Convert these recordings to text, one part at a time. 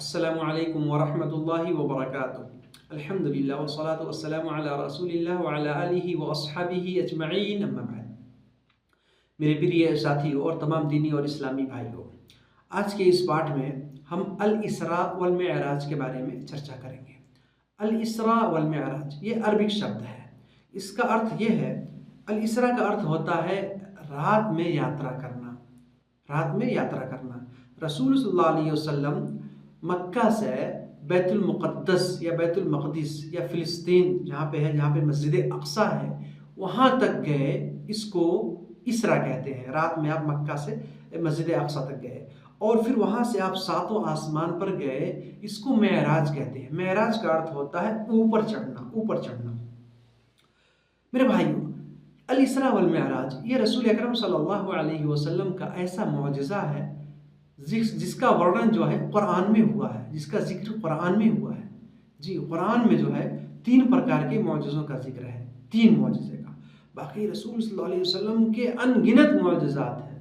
السلام علیکم ورحمۃ اللہ وبرکاتہ۔ الحمدللہ والصلاۃ والسلام علی رسول اللہ وعلی آلہ واصحابہ اجمعین، اما بعد۔ میرے پیارے ساتھیوں اور تمام دینی اور اسلامی بھائیوں، آج کے اس پارٹ میں ہم الاسراء والمعراج کے بارے میں چرچا کریں گے۔ الاسراء والمعراج یہ عربک شبد ہے۔ اس کا ارتھ یہ ہے، الاسراء کا ارتھ ہوتا ہے رات میں یاترا کرنا۔ رات میں یاترا کرنا۔ رسول صلی اللہ علیہ وسلم مکہ سے بیت المقدس یا بیت المقدس یا فلسطین جہاں پہ مسجد اقصیٰ ہے، وہاں تک گئے۔ اس کو اسرا کہتے ہیں۔ رات میں آپ مکہ سے مسجد اقصیٰ تک گئے اور پھر وہاں سے آپ ساتوں آسمان پر گئے۔ اس کو معراج کہتے ہیں۔ معراج کا ارتھ ہوتا ہے اوپر چڑھنا، اوپر چڑھنا۔ میرے بھائیوں، الاسراء والمعراج یہ رسول اکرم صلی اللہ علیہ وسلم کا ایسا معجزہ ہے جس کا ورنن جو ہے قرآن میں ہوا ہے، جس کا ذکر قرآن میں ہوا ہے۔ جی، قرآن میں جو ہے 3 پرکار کے معجزوں کا ذکر ہے، 3 معجزے کا۔ باقی رسول صلی اللہ علیہ وسلم کے ان گنت معجزات ہیں،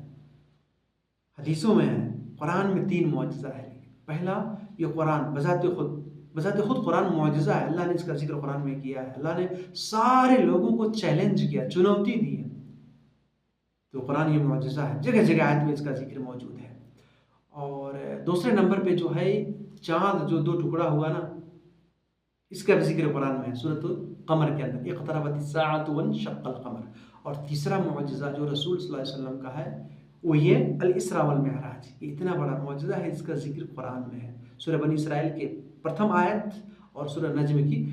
حدیثوں میں ہیں۔ قرآن میں 3 معجزہ ہے۔ پہلا، یہ قرآن بذات خود قرآن معجزہ ہے۔ اللہ نے اس کا ذکر قرآن میں کیا ہے۔ اللہ نے سارے لوگوں کو چیلنج کیا، چنوتی دی ہے، تو قرآن یہ معجزہ ہے۔ جگہ جگہ آیت میں اس کا ذکر موجود ہے۔ اور دوسرے نمبر پہ جو ہے چاند جو 2 ٹکڑا ہوا نا، اس کا بھی ذکر قرآن میں ہے، سورۃ القمر کے اندر، اقتربت الساعۃ وانشق القمر۔ اور تیسرا معجزہ جو رسول صلی اللہ علیہ وسلم کا ہے وہ یہ الاسراء والمعراج۔ یہ اتنا بڑا معجزہ ہے، اس کا ذکر قرآن میں ہے۔ سورہ بنی اسرائیل کے پرتھم آیت اور سورہ نجم کی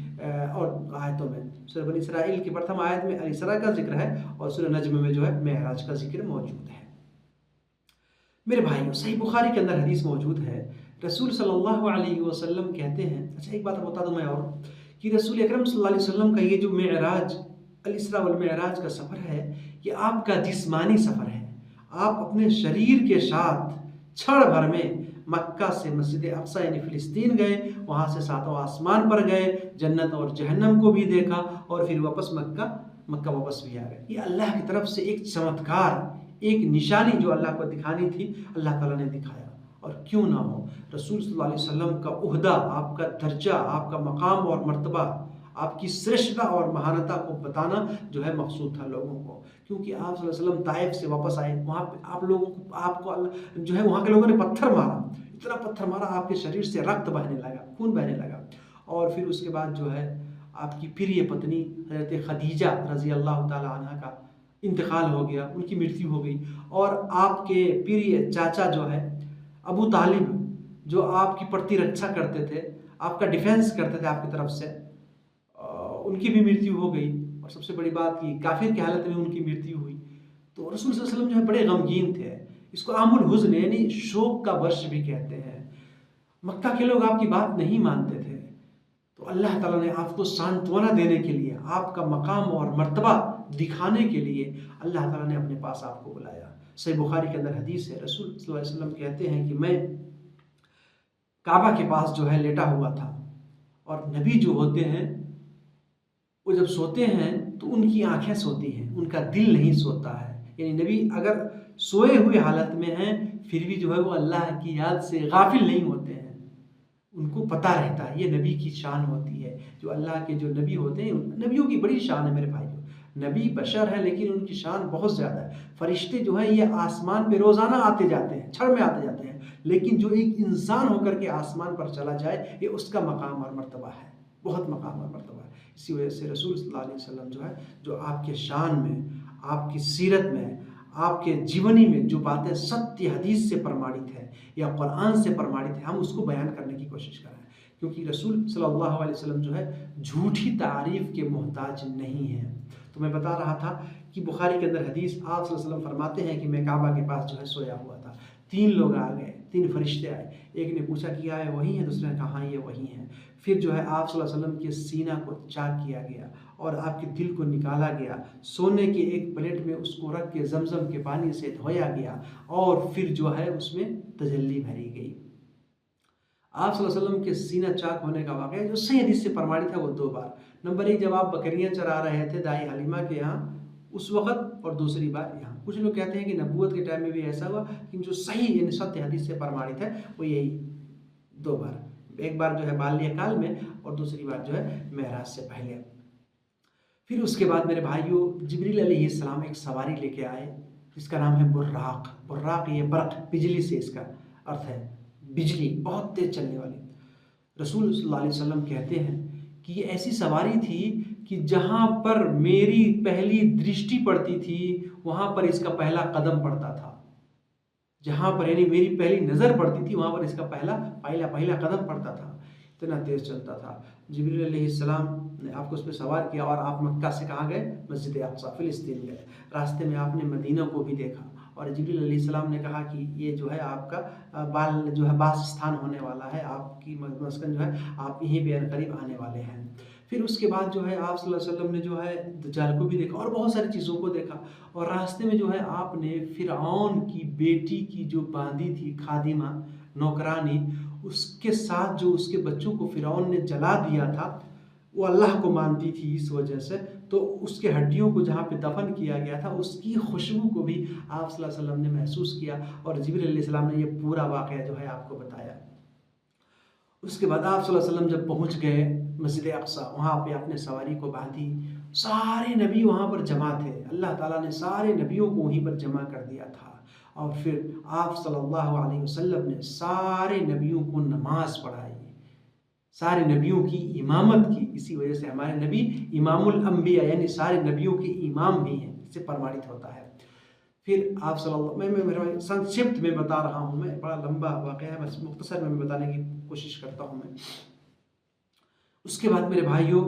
اور آیتوں میں، سورہ بنی اسرائیل کی پرتھم آیت میں الاسراء کا ذکر ہے اور سورہ نجم میں جو ہے معراج کا ذکر موجود ہے۔ میرے بھائیوں، صحیح بخاری کے اندر حدیث موجود ہے، رسول صلی اللہ علیہ وسلم کہتے ہیں، اچھا ایک بات بتا دوں میں اور، کہ رسول اکرم صلی اللہ علیہ وسلم کا یہ جو معراج، الاسراء والمعراج کا سفر ہے، یہ آپ کا جسمانی سفر ہے۔ آپ اپنے شریر کے ساتھ چھڑ بھر میں مکہ سے مسجد اقصیٰ یعنی فلسطین گئے، وہاں سے ساتوں آسمان پر گئے، جنت اور جہنم کو بھی دیکھا اور پھر واپس مکہ واپس بھی آ گئے۔ یہ اللہ کی طرف سے ایک چمتکار، ایک نشانی جو اللہ کو دکھانی تھی، اللہ تعالیٰ نے دکھایا۔ اور کیوں نہ ہو، رسول صلی اللہ علیہ وسلم کا عہدہ، آپ کا درجہ، آپ کا مقام اور مرتبہ، آپ کی سرشتہ اور مہانتہ کو بتانا جو ہے مقصود تھا لوگوں کو، کیونکہ آپ صلی اللہ علیہ وسلم طائف سے واپس آئے، وہاں پہ آپ کو جو ہے وہاں کے لوگوں نے پتھر مارا، اتنا پتھر مارا آپ کے شریر سے رکت بہنے لگا، خون بہنے لگا۔ اور پھر اس کے بعد جو ہے آپ کی پھر یہ پتنی حضرت خدیجہ رضی اللہ تعالی عنہ کا انتقال ہو گیا، ان کی مرتیو ہو گئی۔ اور آپ کے پیر چاچا جو ہے ابو طالب، جو آپ کی پرتی رکشا کرتے تھے، آپ کا ڈیفینس کرتے تھے آپ کی طرف سے، ان کی بھی مرتیو ہو گئی۔ اور سب سے بڑی بات کہ کافر کی حالت میں ان کی مرتیو ہوئی۔ تو رسول صلی اللہ علیہ وسلم جو ہے بڑے غمگین تھے۔ اس کو عام الحزن یعنی شوق کا برش بھی کہتے ہیں۔ مکہ کے لوگ آپ کی بات نہیں مانتے تھے، تو اللہ تعالیٰ نے آپ کو سانتونا دینے کے لیے، آپ کا مقام اور مرتبہ دکھانے کے لیے اللہ تعالیٰ نے اپنے پاس آپ کو بلایا۔ صحیح بخاری کے اندر حدیث ہے، رسول صلی اللہ علیہ وسلم کہتے ہیں کہ میں کعبہ کے پاس جو ہے لیٹا ہوا تھا، اور نبی جو ہوتے ہیں وہ جب سوتے ہیں تو ان کی آنکھیں سوتی ہیں، ان کا دل نہیں سوتا ہے۔ یعنی نبی اگر سوئے ہوئے حالت میں ہیں پھر بھی جو ہے وہ اللہ کی یاد سے غافل نہیں ہوتے ہیں، ان کو پتہ رہتا ہے۔ یہ نبی کی شان ہوتی ہے، جو اللہ کے جو نبی ہوتے ہیں، نبیوں کی بڑی شان ہے میرے بھائیوں۔ نبی بشر ہے لیکن ان کی شان بہت زیادہ ہے۔ فرشتے جو ہیں یہ آسمان پہ روزانہ آتے جاتے ہیں، چھڑ میں آتے جاتے ہیں، لیکن جو ایک انسان ہو کر کے آسمان پر چلا جائے، یہ اس کا مقام اور مرتبہ ہے، بہت مقام اور مرتبہ ہے۔ اسی وجہ سے رسول صلی اللہ علیہ وسلم جو ہے، جو آپ کے شان میں، آپ کی سیرت میں، آپ کے جیونی میں جو باتیں ستیہ حدیث سے پرمانت ہے یا قرآن سے پرمانت ہے، ہم اس کو بیان کرنے کی کوشش کریں، کیونکہ رسول صلی اللہ علیہ وسلم جو ہے جھوٹی تعریف کے محتاج نہیں ہیں۔ تو میں بتا رہا تھا کہ بخاری کے اندر حدیث، آپ صلی اللہ علیہ وسلم فرماتے ہیں کہ میں کعبہ کے پاس جو ہے سویا ہوا تھا، 3 لوگ آ گئے، 3 فرشتے آئے، ایک نے پوچھا کہ آئے وہی ہیں، دوسرے نے کہا ہاں یہ وہی ہیں۔ پھر جو ہے آپ صلی اللہ علیہ وسلم کے سینہ کو چاک کیا گیا اور آپ کے دل کو نکالا گیا، سونے کے ایک پلیٹ میں اس کو رکھ کے زمزم کے پانی سے دھویا گیا اور پھر جو ہے اس میں تجلی بھری گئی۔ آپ صلی اللہ علیہ وسلم کے سینہ چاک ہونے کا واقعہ جو صحیح حدیث سے پرمانت ہے وہ 2 بار۔ نمبر 1 جب آپ بکریاں چرا رہے تھے دائی حلیمہ کے یہاں اس وقت، اور دوسری بار یہاں۔ کچھ لوگ کہتے ہیں کہ نبوت کے ٹائم میں بھی ایسا ہوا، لیکن جو صحیح یعنی ستیہ حدیث سے پرمانت ہے وہ یہی 2 बार, एक बार जो है बाल्यकाल में और दूसरी बार जो है मेराज से पहले। फिर उसके बाद मेरे भाइयों जिब्रील अलैहिस्सलाम एक सवारी लेके आए जिसका नाम है बुर्राक। बुर्राक ये बर्क, बिजली से इसका अर्थ है, बिजली बहुत तेज चलने वाली। रसूल सल्लल्लाहु अलैहि वसल्लम कहते हैं कि ये ऐसी सवारी थी कि जहाँ पर मेरी पहली दृष्टि पड़ती थी वहाँ पर इसका पहला कदम पड़ता था। जहाँ पर यानी मेरी पहली नज़र पड़ती थी वहाँ पर इसका पहला कदम पड़ता था। इतना तेज चलता था। जिब्रील अलैहिस्सलाम ने आपको उस पर सवार किया और आप मक्का से कहाँ गए? मस्जिद अक्सा फिलिस्तीन गए। रास्ते में आपने मदीना को भी देखा और जिब्रील अलैहिस्सलाम ने कहा कि ये जो है आपका बास स्थान होने वाला है, आपकी मस्कन जो है आप यहीं पे करीब आने वाले हैं। फिर उसके बाद जो है आप सल्लल्लाहु अलैहि वसल्लम ने जो है दज्जाल को भी देखा और बहुत सारी चीज़ों को देखा। और रास्ते में जो है आपने फिरऔन की बेटी की जो बांधी थी खादिमा, नौकरानी, उसके साथ जो उसके बच्चों को फिरऔन ने जला दिया था, वो अल्लाह को मानती थी इस वजह से, तो उसके हड्डियों को जहाँ पे दफन किया गया था उसकी खुशबू को भी आप सल्लल्लाहु अलैहि वसल्लम ने महसूस किया और जिब्रील अलैहिस्सलाम ने ये पूरा वाक़या जो है आपको बताया। उसके बाद आप सल्लल्लाहु अलैहि वसल्लम जब पहुँच गए मस्जिद अक्सा, वहाँ पे आपने सवारी को बांधी। सारे नबी वहाँ पर जमा थे, अल्लाह ताला ने सारे नबियों को वहीं पर जमा कर दिया था। और फिर आप सल्लल्लाहु अलैहि वसल्लम ने सारे नबियों को नमाज पढ़ाई, सारे नबियों की इमामत की। इसी वजह से हमारे नबी इमामुल अंबिया यानी सारे नबियों के इमाम भी हैं, इससे प्रमाणित होता है। फिर आप मैं संक्षिप्त में बता रहा हूँ, मैं बड़ा लंबा वाक़या है, बस मुख्तसर में बताने की कोशिश करता हूँ मैं। उसके बाद मेरे भाइयों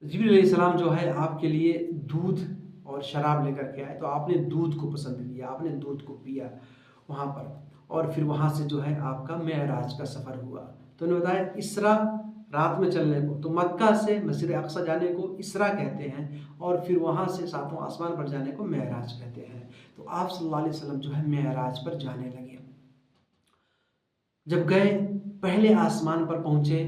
जिब्रील अलैहिस्सलाम जो है आपके लिए दूध और शराब लेकर के आए, तो आपने दूध को पसंद किया, आपने दूध को पिया वहाँ पर। और फिर वहाँ से जो है आपका मेराज का सफ़र हुआ। तो उन्होंने बताया इसरा रात में चलने को, तो मक्का से मस्जिद अक्सा जाने को इसरा कहते हैं और फिर वहाँ से 7वां आसमान पर जाने को मेराज कहते हैं। तो आप सल्लल्लाहु अलैहि वसल्लम जो है मेराज पर जाने लगे। जब गए पहले आसमान पर पहुँचे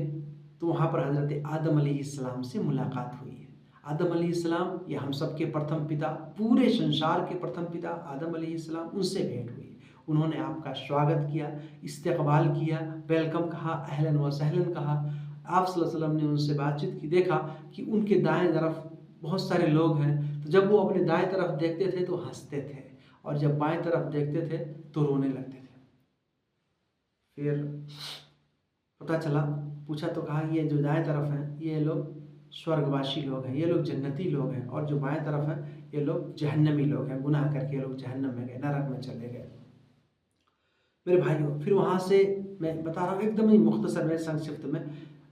तो वहाँ पर हज़रत आदम अलैहिस्सलाम से मुलाकात हुई है। आदम अलैहिस्सलाम ये हम सब के प्रथम पिता, पूरे संसार के प्रथम पिता आदम अलैहिस्सलाम, उनसे भेंट हुई। उन्होंने आपका स्वागत किया, इस्तकबाल किया, वेलकम कहा, अहलन व सहलन कहा। आप सल्लल्लाहु अलैहि वसल्लम ने उनसे बातचीत की, देखा कि उनके दाएं तरफ बहुत सारे लोग हैं, तो जब वो अपने दाएं तरफ देखते थे तो हंसते थे और जब बाएं तरफ देखते थे तो रोने लगते थे। फिर पता चला, पूछा तो कहा ये जो दाएं तरफ हैं ये लोग स्वर्गवासी लोग हैं, ये लोग जन्नती लोग हैं, और जो बाएं तरफ हैं ये लोग जहन्नमी लोग हैं, गुनाह करके ये लोग जहन्नम में गए, नरक में चले गए। मेरे भाइयों फिर वहाँ से मैं बता रहा हूँ एकदम ही मुख्तसर में, संक्षिप्त में,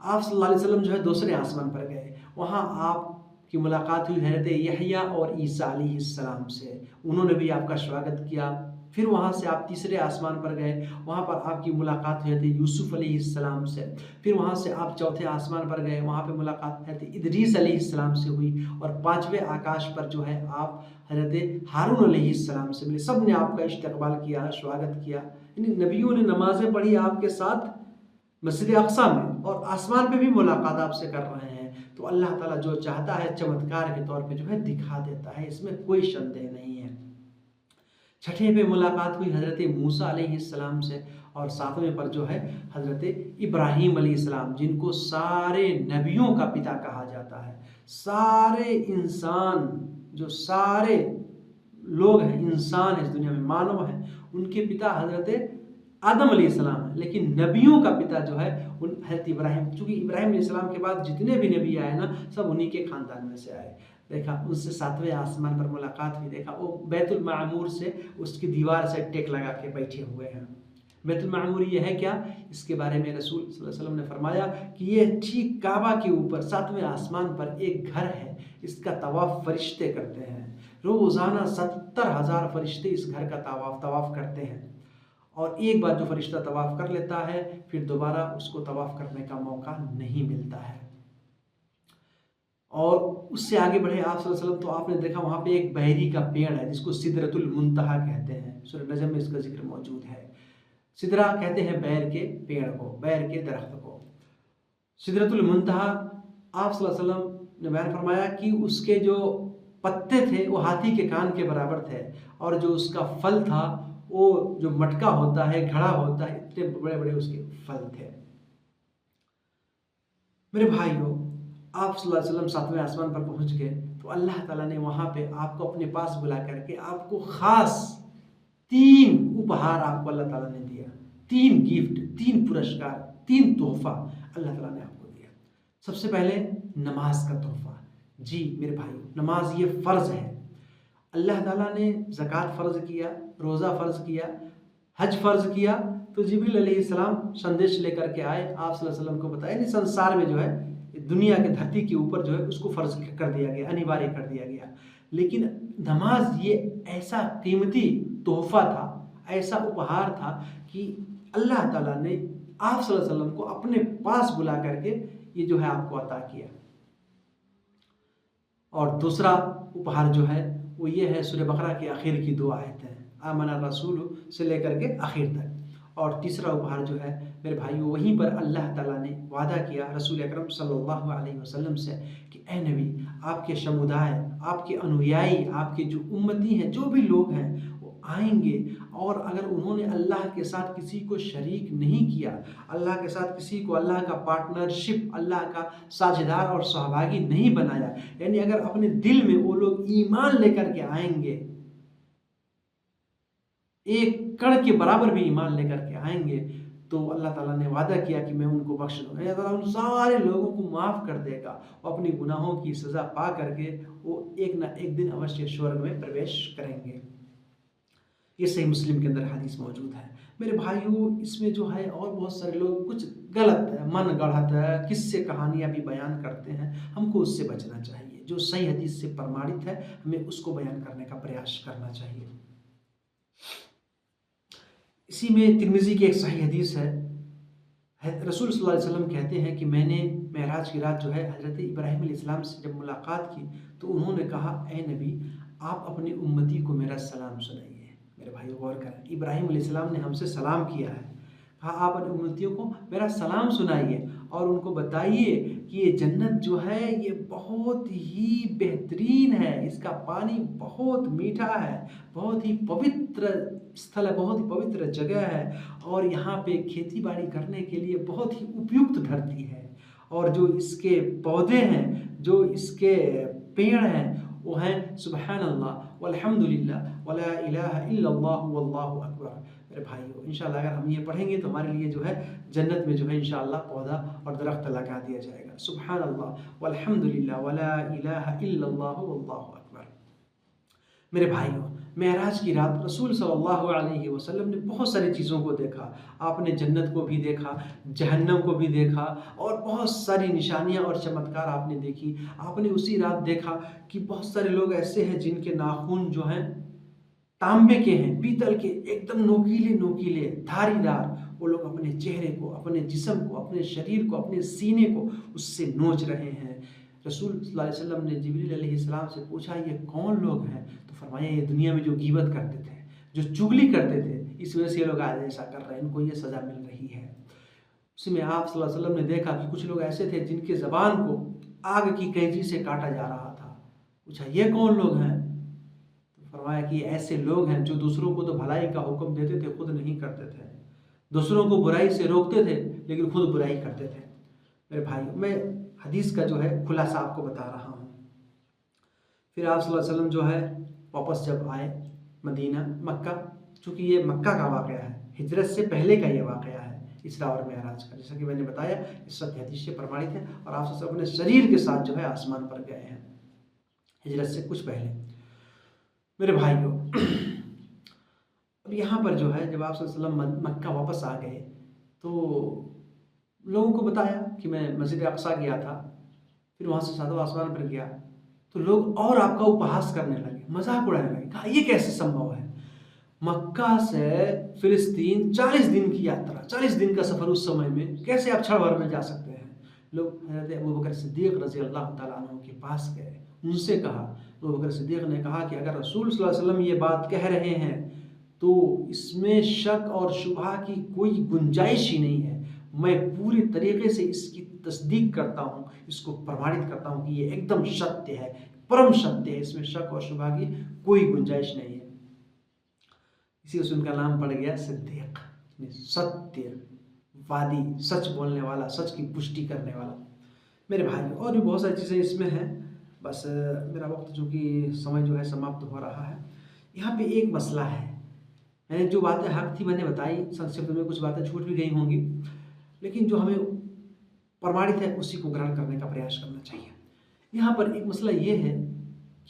आप सल्लल्लाहु अलैहि वसल्लम जो है दूसरे आसमान पर गए। वहाँ आपकी मुलाकात हुई हज़रत यहया और ईसा अलैहिस्सलाम से, उन्होंने भी आपका स्वागत किया। फिर वहाँ से आप तीसरे आसमान पर गए, वहाँ पर आपकी मुलाकात हुई थी यूसुफ अलैहिस्सलाम से। फिर वहाँ से आप चौथे आसमान पर गए, वहाँ पे मुलाकात हुई थी इदरीस अलैहिस्सलाम से हुई। और 5वें आकाश पर जो है आप हज़रत हारून अलैहिस्सलाम से मिले। सब ने आपका इस्तकबाल किया, स्वागत किया। यानी नबियों ने नमाजें पढ़ी आपके साथ मस्जिद अक्सा में और आसमान पे भी मुलाकात आपसे कर रहे हैं। तो अल्लाह ताला जो चाहता है चमत्कार के तौर पे जो है दिखा देता है, इसमें कोई संदेह नहीं है। छठे पे मुलाकात हुई हज़रत मूसा अलैहिस्सलाम से और 7वें पर जो है हज़रत इब्राहीम अलैहिस्सलाम, जिनको सारे नबियों का पिता कहा जाता है। सारे इंसान, जो सारे लोग हैं, इंसान इस दुनिया में मानव हैं, उनके पिता हज़रत आदम अलैहिस्सलाम है, लेकिन नबियों का पिता जो है उन हज़रत इब्राहीम, चूँकि इब्राहीम अलैहिस्सलाम के बाद जितने भी नबी आए ना सब उन्हीं के ख़ानदान में से आए। देखा उससे 7वें आसमान पर मुलाकात हुई, देखा वो बैतुल मामूर से उसकी दीवार से टेक लगा के बैठे हुए हैं। बैतुल मामूर ये है क्या, इसके बारे में रसूल सल्लल्लाहु अलैहि वसल्लम ने फरमाया कि ये ठीक काबा के ऊपर 7वें आसमान पर एक घर है, इसका तवाफ़ फरिश्ते करते हैं। रोज़ाना 70,000 फरिश्ते इस घर का तवाफ़ करते हैं और एक बार जो फरिश्ता तवाफ़ कर लेता है फिर दोबारा उसको तवाफ़ करने का मौका नहीं मिलता है। और उससे आगे बढ़े आप सल्लल्लाहु अलैहि वसल्लम, तो आपने देखा वहाँ पे एक बहरी का पेड़ है जिसको सिदरतुल मुंतहा कहते हैं। सूरह नजम में इसका जिक्र मौजूद है। सिदरा कहते हैं बैर के पेड़ को, बैर के दरख्त को। सिदरतुल मुंतहा आप सल्लल्लाहु अलैहि वसल्लम ने बयान फरमाया कि उसके जो पत्ते थे वो हाथी के कान के बराबर थे और जो उसका फल था وہ جو مٹکا ہوتا ہے، گھڑا ہوتا ہے، اتنے بڑے بڑے اس کے پھل تھے۔ میرے بھائیوں، آپ صلی اللہ علیہ وسلم 7ویں آسمان پر پہنچ گئے تو اللہ تعالیٰ نے وہاں پہ آپ کو اپنے پاس بلا کر کے آپ کو خاص 3 اپہار آپ کو اللہ تعالیٰ نے دیا، 3 گفٹ، 3 پرسکار، 3 تحفہ اللہ تعالیٰ نے آپ کو دیا۔ سب سے پہلے نماز کا تحفہ۔ جی میرے بھائیوں، نماز یہ فرض ہے۔ اللہ تعالیٰ نے زکوٰۃ فرض کیا، روزہ فرض کیا، حج فرض کیا، تو جبریل علیہ السلام سندیش لے کر کے آئے، آپ صلی اللہ علیہ وسلم کو بتایا، یعنی سنسار میں جو ہے، دنیا کے دھرتی کے اوپر جو ہے اس کو فرض کر دیا گیا، انیواریہ کر دیا گیا۔ لیکن نماز یہ ایسا قیمتی تحفہ تھا، ایسا اپہار تھا کہ اللہ تعالیٰ نے آپ صلی اللہ علیہ وسلم کو اپنے پاس بلا کر کے یہ جو ہے آپ کو عطا کیا۔ اور دوسرا اپہار جو ہے وہ یہ ہے سورہ بقرہ کے آخر کی 2 آیتیں، آمن الرسول سے لے کر کے آخر تک۔ اور تیسرا اپہار جو ہے میرے بھائیو، وہیں پر اللہ تعالیٰ نے وعدہ کیا رسول اکرم صلی اللہ علیہ وسلم سے کہ اے نبی، آپ کے سمودائے، آپ کے انویائی، آپ کے جو امتی ہیں، جو بھی لوگ ہیں وہ آئیں گے، اور اگر انہوں نے اللہ کے ساتھ کسی کو شریک نہیں کیا، اللہ کے ساتھ کسی کو اللہ کا پارٹنرشپ، اللہ کا ساجھیدار اور سہبھاگی نہیں بنایا، یعنی اگر اپنے دل میں وہ لوگ ایمان لے کر کے آئیں گے، ایک کڑ کے برابر بھی ایمان لے کر کے آئیں گے، تو اللہ تعالیٰ نے وعدہ کیا کہ میں ان کو بخش دوں گا۔ اللہ تعالیٰ ان سارے لوگوں کو معاف کر دے گا، وہ اپنی گناہوں کی سزا پا کر کے وہ ایک نہ ایک دن اوشیہ سورگ میں پرویش کریں گے۔ یہ صحیح مسلم کے اندر حدیث موجود ہے۔ میرے بھائیوں، اس میں جو ہے اور بہت سارے لوگ کچھ غلط ہے، من گڑھت ہے، قصے کہانیاں بھی بیان کرتے ہیں، ہم کو اس سے بچنا چاہیے۔ جو صحیح حدیث سے پرمانت ہے ہمیں اس کو بیان کرنے کا پریاس کرنا چاہیے۔ اسی میں ترمذی کی ایک صحیح حدیث ہے، رسول صلی اللہ علیہ وسلم کہتے ہیں کہ میں نے معراج کی رات جو ہے حضرت ابراہیم علیہ السلام سے جب ملاقات کی تو انہوں نے کہا اے نبی، آپ اپنی امتی کو میرا سلام سنائیے۔ میرے بھائی غور کریں، ابراہیم علیہ السلام نے ہم سے سلام کیا ہے، کہا آپ اپنی امتیوں کو میرا سلام سنائیے اور ان کو بتائیے کہ یہ جنت جو ہے یہ بہت ہی بہترین ہے، اس کا پانی بہت میٹھا ہے، بہت ہی پوتر استھل ہے، بہت ہی پوتر جگہ ہے، اور یہاں پہ کھیتی باڑی کرنے کے لیے بہت ہی اپیکت دھرتی ہے، اور جو اس کے پودے ہیں، جو اس کے پیڑ ہیں، وہ ہیں سبحان اللہ والحمدللہ ولا الہ الا اللہ واللہ اکبر۔ میرے بھائیو، انشاءاللہ اگر ہم یہ پڑھیں گے تو ہمارے لیے جو ہے جنت میں جو ہے انشاءاللہ پودا اور درخت لگا دیا جائے گا۔ سبحان اللہ والحمدللہ ولا الہ الا اللہ واللہ اکبر۔ میرے بھائیو، معراج کی رات رسول صلی اللہ علیہ وسلم نے بہت ساری چیزوں کو دیکھا۔ آپ نے جنت کو بھی دیکھا، جہنم کو بھی دیکھا، اور بہت ساری نشانیاں اور چمتکار آپ نے دیکھی۔ آپ نے اسی رات دیکھا کہ بہت سارے لوگ ایسے ہیں جن کے ناخن جو ہیں تانبے کے ہیں، پیتل کے، ایک دم نوکیلے نوکیلے، دھاری دار، وہ لوگ اپنے چہرے کو، اپنے جسم کو، اپنے شریر کو، اپنے سینے کو اس سے نوچ رہے ہیں۔ رسول صلی اللہ علیہ وسلم نے جبریل علیہ السلام سے پوچھا یہ کون لوگ ہیں؟ تو فرمایا یہ دنیا میں جو غیبت کرتے تھے، جو چغلی کرتے تھے، اس وجہ سے یہ لوگ آج ایسا کر رہے ہیں، ان کو یہ سزا مل رہی ہے۔ اس میں آپ صلی اللہ علیہ وسلم نے دیکھا کہ کچھ لوگ ایسے تھے جن کے زبان کو آگ کی قینچی سے کاٹا جا رہا تھا۔ پوچھا یہ کون لوگ ہیں؟ تو فرمایا کہ یہ ایسے لوگ ہیں جو دوسروں کو تو بھلائی کا حکم دیتے تھے، خود نہیں کرتے تھے، دوسروں کو برائی سے روکتے تھے لیکن خود برائی کرتے تھے۔ میرے بھائی، میں حدیث کا جو ہے خلاصہ آپ کو بتا رہا ہوں۔ پھر آپ صلی اللہ علیہ وسلم جو ہے واپس جب آئے مدینہ، مکہ، چونکہ یہ مکہ کا واقعہ ہے، ہجرت سے پہلے کا یہ واقعہ ہے، اسراء اور معراج کا، جیسا کہ میں نے بتایا اس وقت حدیث سے پرمانت ہے، اور آپ صلی اللہ علیہ وسلم اپنے شریر کے ساتھ جو ہے آسمان پر گئے ہیں ہجرت سے کچھ پہلے۔ میرے بھائیو، اب یہاں پر جو ہے جب آپ صلی اللہ علیہ وسلم مکہ واپس آ گئے تو لوگوں کو بتایا کہ میں مسجد اقصیٰ گیا تھا، پھر وہاں سے ساتواں آسمان پر گیا، تو لوگ اور آپ کا اپہاس کرنے لگے، مذاق اڑانے لگے، کہا یہ کیسے سمبھو ہے؟ مکہ سے فلسطین 40 دن کی یاترا، 40 دن کا سفر اس سمے میں، کیسے آپ چھڑ بھر میں جا سکتے ہیں؟ لوگ حضرت ابوبکر صدیق رضی اللہ تعالیٰ عنہ کے پاس گئے، ان سے کہا، ابوبکر صدیق نے کہا کہ اگر رسول صلی اللہ علیہ وسلم یہ بات کہہ رہے ہیں تو اس میں شک اور شبہ کی کوئی گنجائش ہی نہیں ہے، میں پوری طریقے سے اس کی تصدیق کرتا ہوں، اس کو پرمانت کرتا ہوں کہ یہ ایک دم ستیہ ہے، پرم ستیہ ہے، اس میں شک اور شبہ کی کوئی گنجائش نہیں ہے۔ इसी से उनका नाम पड़ गया सिद्दीक, सत्यवादी, सच बोलने वाला, सच की पुष्टि करने वाला। मेरे भाई और भी बहुत सारी चीज़ें इसमें हैं, बस मेरा वक्त चूँकि समय जो है समाप्त हो रहा है। यहाँ पे एक मसला है, मैंने जो बातें हक थी मैंने बताई, संक्षिप्त में कुछ बातें छूट भी गई होंगी, लेकिन जो हमें प्रमाणित है उसी को ग्रहण करने का प्रयास करना चाहिए। यहाँ पर एक मसला ये है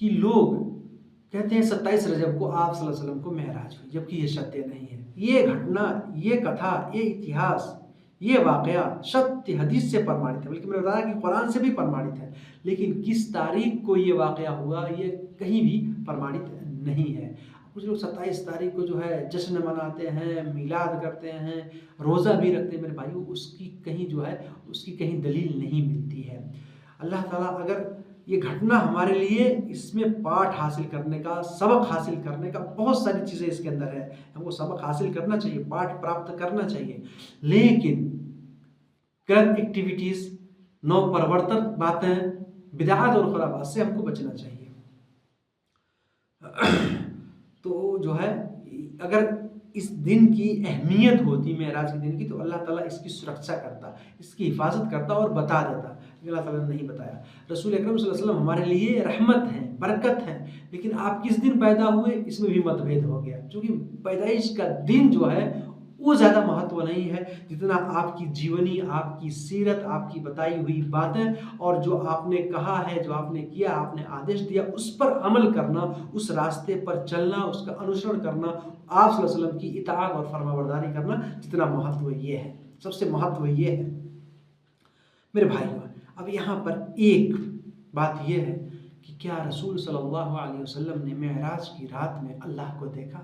कि लोग कहते हैं 27 रजब को आप सल्लल्लाहु अलैहि वसल्लम को महराज हुई, जबकि ये सत्य नहीं है। ये घटना, ये कथा, ये इतिहास, ये वाकया सत्य हदीस से प्रमाणित है, बल्कि मैंने बताया कि कुरान से भी प्रमाणित है, लेकिन किस तारीख को ये वाकया हुआ ये कहीं भी प्रमाणित नहीं है। कुछ लोग 27 तारीख को जो है जश्न मनाते हैं, मिलाद करते हैं, रोज़ा भी रखते हैं। मेरे भाइयों उसकी कहीं जो है उसकी कहीं दलील नहीं मिलती है। अल्लाह ताला अगर ये घटना हमारे लिए इसमें पाठ हासिल करने का, सबक हासिल करने का, बहुत सारी चीज़ें इसके अंदर है, हमको सबक हासिल करना चाहिए, पाठ प्राप्त करना चाहिए, लेकिन गलत एक्टिविटीज़, नौ परवर्तक बातें, बिदअत और खुराफात से हमको बचना चाहिए। तो जो है अगर इस दिन की अहमियत होती मेराज के दिन की, तो अल्लाह ताला इसकी सुरक्षा करता, इसकी हिफाजत करता और बता देता, अल्लाह ताला ने नहीं बताया। रसूल अकरम सल्लल्लाहु अलैहि वसल्लम हमारे लिए रहमत है, बरकत है, लेकिन आप किस दिन पैदा हुए इसमें भी मतभेद हो गया, क्योंकि पैदाइश का दिन जो है वो ज़्यादा महत्व नहीं है जितना आपकी जीवनी, आपकी सीरत, आपकी बताई हुई बातें और जो आपने कहा है, जो आपने किया, आपने आदेश दिया, उस पर अमल करना, उस रास्ते पर चलना, उसका अनुसरण करना, आप सल्लल्लाहु अलैहि वसल्लम की इताअत और फरमाबरदारी करना, जितना महत्व ये है, सबसे महत्व ये है। मेरे भाइयों अब यहाँ पर एक बात यह है कि क्या रसूल सल्लल्लाहु अलैहि वसल्लम ने मेराज की रात में अल्लाह को देखा?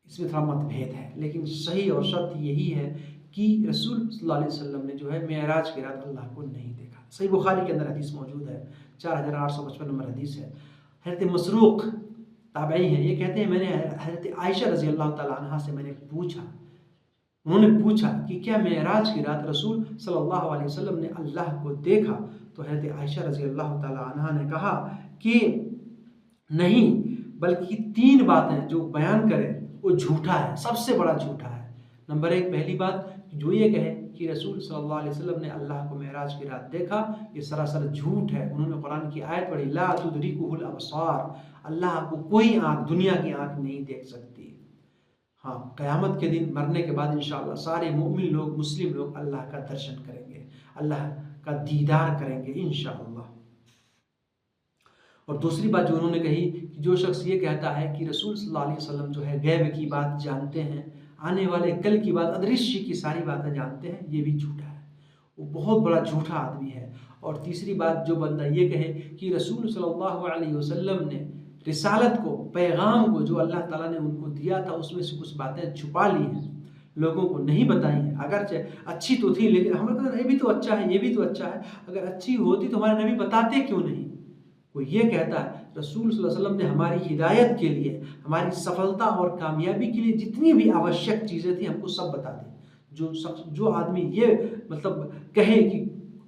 इसमें थोड़ा मतभेद है, लेकिन सही और सत्य यही है कि रसूल सल्लल्लाहु अलैहि वसल्लम ने जो है मेराज की रात अल्लाह को नहीं देखा। सही बुखारी के अंदर हदीस मौजूद है, 4855 नंबर हदीस है। हज़रत मसरूक ताबई हैं, ये कहते हैं मैंने हज़रत आयशा रज़ी अल्लाह तआला अन्हा से मैंने पूछा, उन्होंने पूछा कि क्या मेराज की रात रसूल सल्लल्लाहु अलैहि वसल्लम ने अल्लाह को देखा? तो हज़रत आयशा रज़ी अल्लाह तआला अन्हा ने कहा कि नहीं, बल्कि 3 बातें जो बयान करें वो झूठा है, सबसे बड़ा झूठा है। नंबर 1 पहली बात जो ये कहे कि रसूल सल्लल्लाहु अलैहि वसल्लम ने अल्लाह को मेराज की रात देखा, ये सरासर झूठ है। उन्होंने कुरान की आयत पढ़ी, ला तुदरिकुहुल अबसार, अल्लाह को कोई आँख, दुनिया की आँख नहीं देख सकती। हाँ, क़यामत के दिन मरने के बाद इंशाअल्लाह सारे मोमिन लोग, मुस्लिम लोग अल्लाह का दर्शन करेंगे, अल्लाह का दीदार करेंगे इंशाअल्लाह। और दूसरी बात जो उन्होंने कही कि जो शख्स ये कहता है कि रसूल सल्लल्लाहु अलैहि वसल्लम जो है गैब की बात जानते हैं, आने वाले कल की बात, अदृश्य की सारी बातें जानते हैं, ये भी झूठा है, वो बहुत बड़ा झूठा आदमी है। और तीसरी बात जो बंदा ये कहे कि रसूल सल्लल्लाहु अलैहि वसल्लम ने रिसालत को, पैगाम को जो अल्लाह ताला ने उनको दिया था उसमें से कुछ बातें छुपा ली हैं, लोगों को नहीं बताई हैं, अगरचे अच्छी तो थी लेकिन हमें कहते ये भी तो अच्छा है, ये भी तो अच्छा है, अगर अच्छी होती तो हमारे नबी बताते क्यों नहीं? वो ये कहता है रसूल सल्लल्लाहु अलैहि वसल्लम ने हमारी हिदायत के लिए, हमारी सफलता और कामयाबी के लिए जितनी भी आवश्यक चीज़ें थी हमको सब बता दी। जो आदमी ये मतलब कहे कि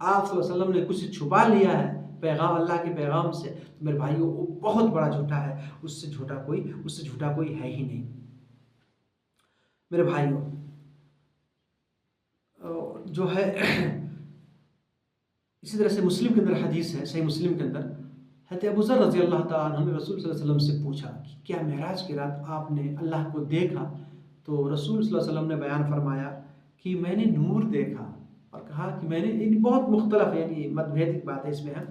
आप सल्लल्लाहु अलैहि वसल्लम ने कुछ छुपा लिया है पैगाम, अल्लाह के पैगाम से, तो मेरे भाइयों वो बहुत बड़ा झूठा है, उससे झूठा कोई है ही नहीं। मेरे भाइयों जो है इसी तरह से मुस्लिम के अंदर हदीस है, सही मुस्लिम के अंदर हज़रत अबू ज़र रज़ी अल्लाह तआला अन्हु ने रसूल सल्लल्लाहु अलैहि वसल्लम से पूछा कि क्या मेराज की रात आपने अल्लाह को देखा? तो रसूल सल्लल्लाहु अलैहि वसल्लम ने बयान फरमाया कि मैंने नूर देखा, और कहा कि मैंने, बहुत मुख्तलफ यानी मतभेद बातें इसमें हैं।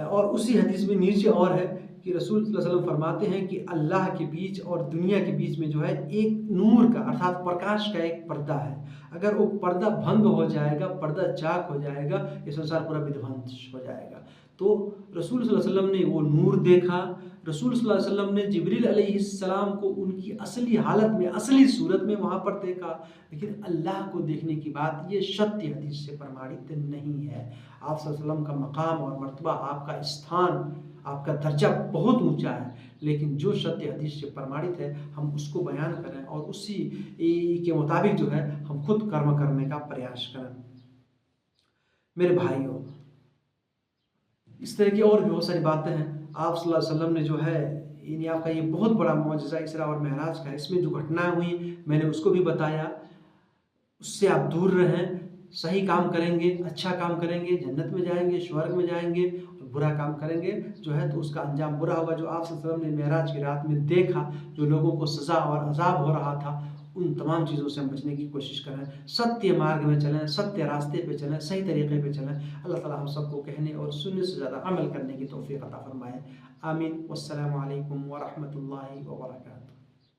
और उसी हदीस में नीचे और है कि रसूल सल्लल्लाहु अलैहि वसल्लम फरमाते हैं कि अल्लाह के बीच और दुनिया के बीच में जो है एक नूर का अर्थात प्रकाश का एक पर्दा है, अगर वो पर्दा भंग हो जाएगा, पर्दा चाक हो जाएगा, ये संसार पूरा विध्वंस हो जाएगा। तो रसूल सल्लल्लाहु अलैहि वसल्लम ने वो नूर देखा, रसूल सल्लल्लाहु अलैहि वसल्लम ने जिब्रील अलैहिस्सलाम को उनकी असली हालत में, असली सूरत में वहाँ पर देखा, लेकिन अल्लाह को देखने की बात ये सत्य हदीस से प्रमाणित नहीं है। आप सल्लल्लाहु अलैहि वसल्लम का मकाम और मर्तबा, आपका स्थान, आपका दर्जा बहुत ऊंचा है, लेकिन जो सत्य हदीस से प्रमाणित है हम उसको बयान करें और उसी के मुताबिक जो है हम खुद कर्म करने का प्रयास करें। मेरे भाइयों इस तरह की और भी बहुत सारी बातें हैं। आप सल्लल्लाहु अलैहि वसल्लम ने जो है यानी आपका ये बहुत बड़ा मौजज़ा इसरा और महराज का, इसमें जो घटनाएं हुई मैंने उसको भी बताया। उससे आप दूर रहें, सही काम करेंगे, अच्छा काम करेंगे, जन्नत में जाएंगे, स्वर्ग में जाएंगे। और बुरा काम करेंगे जो है तो उसका अंजाम बुरा होगा। जो आप सल्लल्लाहु अलैहि वसल्लम ने मेराज की रात में देखा, जो लोगों को सज़ा और अजाब हो रहा था, उन तमाम चीज़ों से हम बचने की कोशिश करें, सत्य मार्ग में चलें, सत्य रास्ते पे चलें, सही तरीके पे चलें। अल्लाह ताला हम सबको कहने और सुनने से ज़्यादा अमल करने की तौफीक अता फरमाए। आमीन। वस्सलामु अलैकुम व रहमतुल्लाहि व बरकातहू।